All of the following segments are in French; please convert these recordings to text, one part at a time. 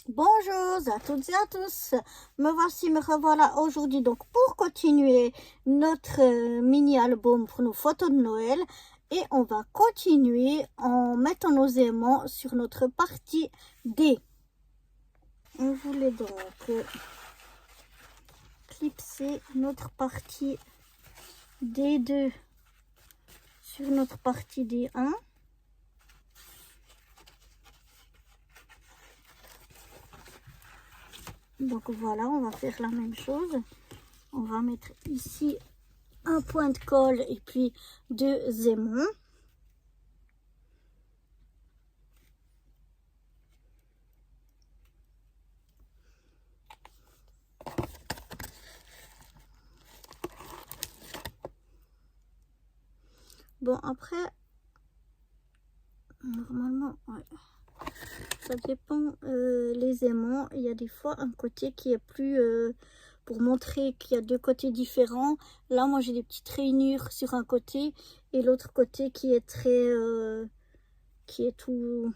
Bonjour à toutes et à tous, me revoilà aujourd'hui donc pour continuer notre mini-album pour nos photos de Noël et on va continuer en mettant nos aimants sur notre partie D. On voulait donc clipser notre partie D2 sur notre partie D1. Donc voilà, on va faire la même chose. On va mettre ici un point de colle et puis deux aimants. Bon, après, normalement, ouais, ça dépend les aimants. Il y a des fois un côté qui est plus... pour montrer qu'il y a deux côtés différents. Là, moi, j'ai des petites rainures sur un côté et l'autre côté qui est très... qui est tout...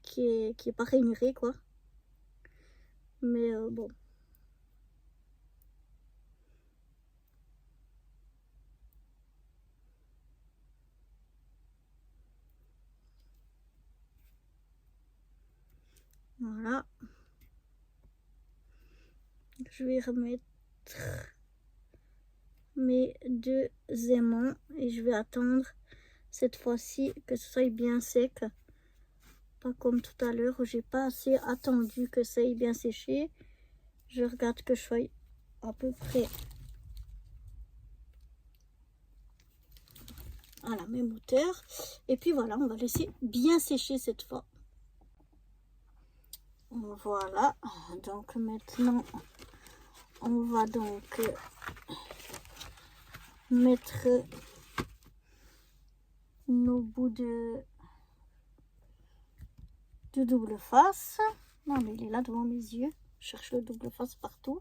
qui est pas rainuré, quoi. Mais bon. Voilà. Je vais remettre mes deux aimants et je vais attendre cette fois-ci que ce soit bien sec. Pas comme tout à l'heure où j'ai pas assez attendu que ça ait bien séché. Je regarde que je sois à peu près à la même hauteur. Et puis voilà, on va laisser bien sécher cette fois. Voilà, donc maintenant on va donc mettre nos bouts de double face. Non mais il est là devant mes yeux. Je cherche le double face partout.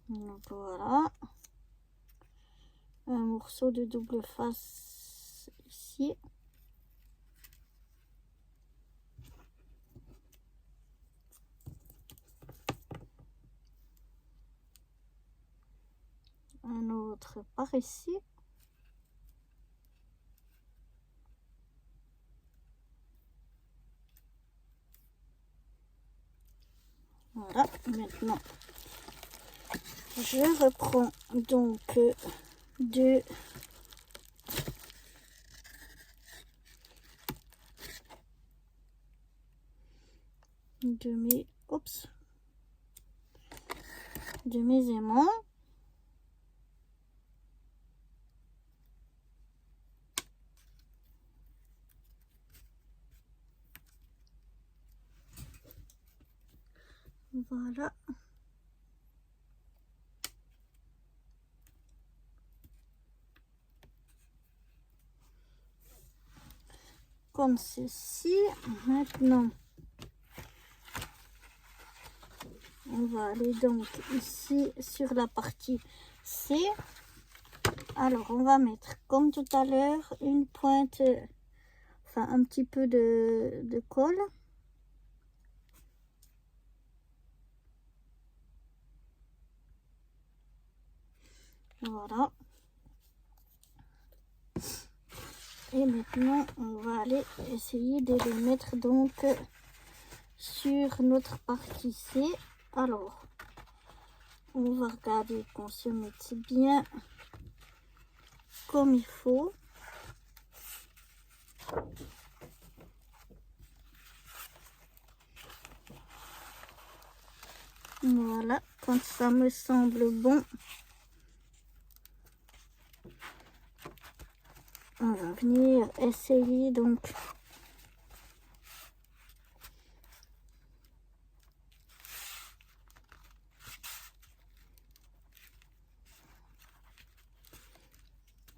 Donc voilà. Un morceau de double face ici. Un autre par ici. Voilà, maintenant je reprends donc deux de mes aimants. Voilà. Comme ceci. Maintenant, on va aller donc ici sur la partie C. Alors, on va mettre comme tout à l'heure une pointe, enfin un petit peu de colle. Voilà. Et maintenant, on va aller essayer de les mettre donc sur notre partie C. Alors, on va regarder qu'on se mette bien comme il faut. Voilà, quand ça me semble bon, on va venir essayer donc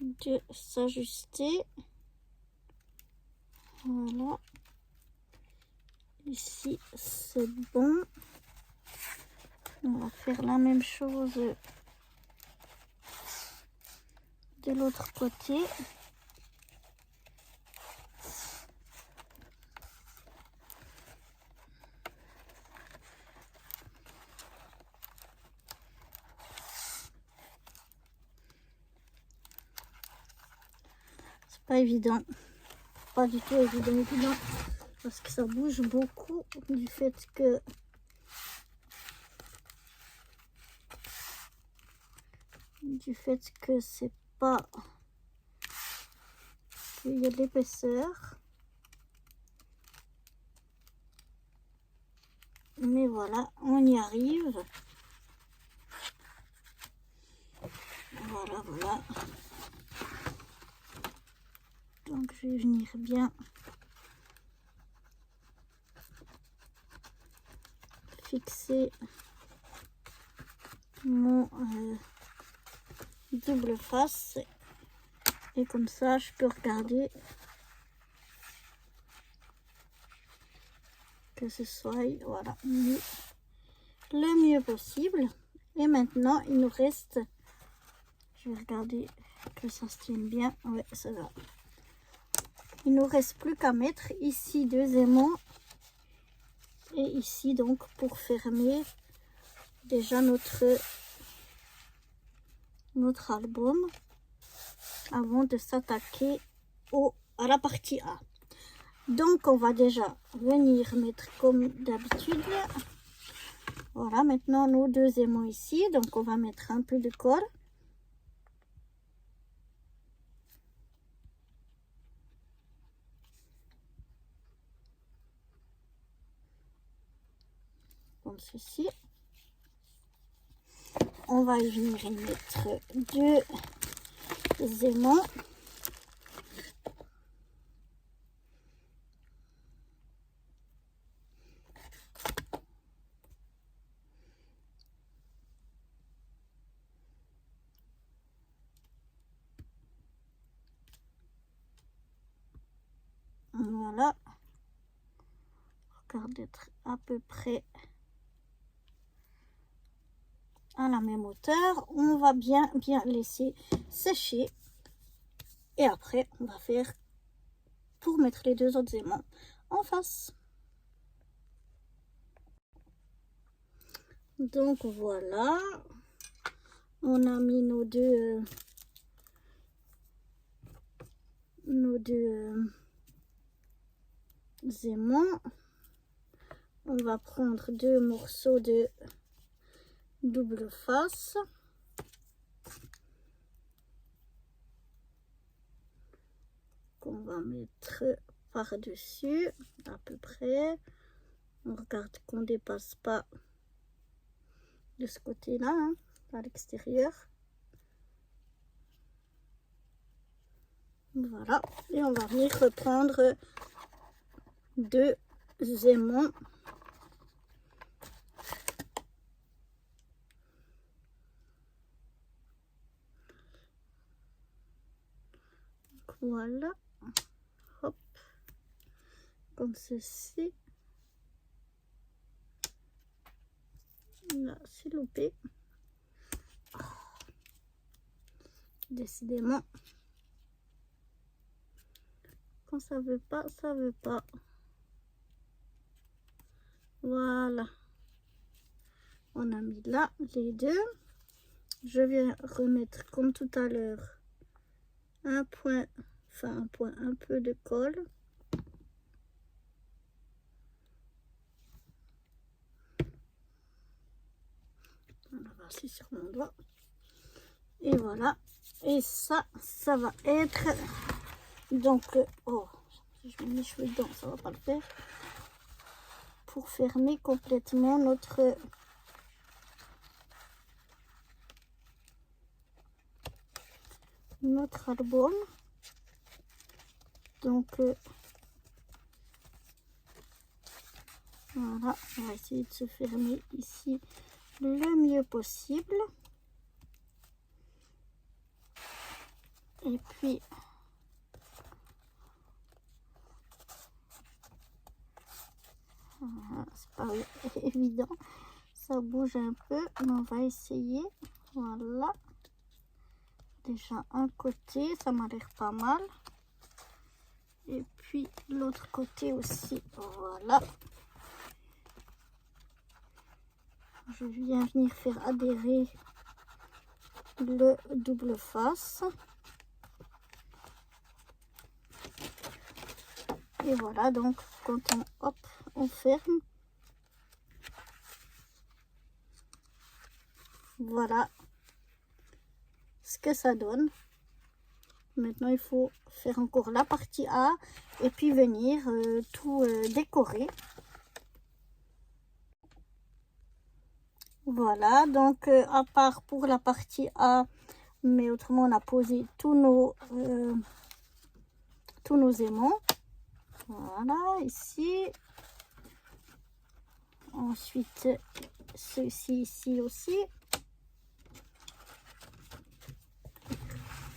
de s'ajuster. Voilà, ici c'est bon. On va faire la même chose de l'autre côté. C'est pas évident, pas du tout évident, parce que ça bouge beaucoup du fait que c'est pas, qu'il y a de l'épaisseur. Mais voilà, on y arrive. Voilà. Donc je vais venir bien fixer mon double face. Et comme ça, je peux regarder que ce soit, voilà, le mieux possible. Et maintenant, il nous reste, je vais regarder que ça se tienne bien. Ouais, ça va. Il nous reste plus qu'à mettre ici 2 aimants et ici donc pour fermer déjà notre album avant de s'attaquer à la partie A. Donc on va déjà venir mettre comme d'habitude. Voilà, maintenant nos 2 aimants ici, donc on va mettre un peu de colle. Comme ceci. On va y venir y mettre 2 aimants. Voilà. Regarde d'être à peu près à la même hauteur. On va bien laisser sécher. Et après, on va faire pour mettre les 2 autres aimants en face. Donc voilà. On a mis nos deux aimants. On va prendre 2 morceaux de double face. Qu'on va mettre par-dessus, à peu près. On regarde qu'on ne dépasse pas de ce côté-là, hein, à l'extérieur. Voilà. Et on va venir reprendre 2 aimants. Voilà, hop, comme ceci. Là, c'est loupé. Oh. Décidément, quand ça veut pas, ça veut pas. Voilà, on a mis là les 2. Je vais remettre comme tout à l'heure un point, enfin un point, un peu de colle. On va passer sur mon doigt. Et voilà. Et ça va être donc, oh, si je mets mes cheveux dedans, ça va pas le faire. Pour fermer complètement notre album. Donc voilà, on va essayer de se fermer ici le mieux possible. Et puis voilà, c'est pas évident, ça bouge un peu, mais on va essayer. Voilà, déjà un côté, ça m'a l'air pas mal. Et puis l'autre côté aussi, voilà. Je viens venir faire adhérer le double face. Et voilà, donc quand on ferme, voilà ce que ça donne. Maintenant, il faut faire encore la partie A et puis venir tout décorer. Voilà, donc à part pour la partie A, mais autrement, on a posé tous nos aimants. Voilà, ici. Ensuite, ceci ici aussi.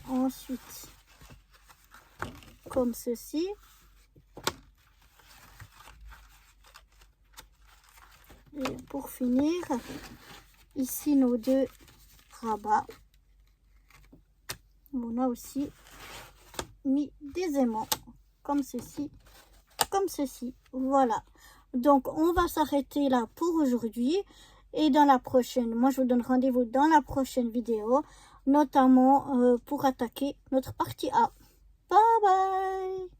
Ensuite, comme ceci. Et pour finir, ici nos deux rabats. On a aussi mis des aimants, comme ceci, comme ceci. Voilà. Donc, on va s'arrêter là pour aujourd'hui. Et dans la prochaine, moi je vous donne rendez-vous dans la prochaine vidéo, notamment pour attaquer notre partie A. Bye bye!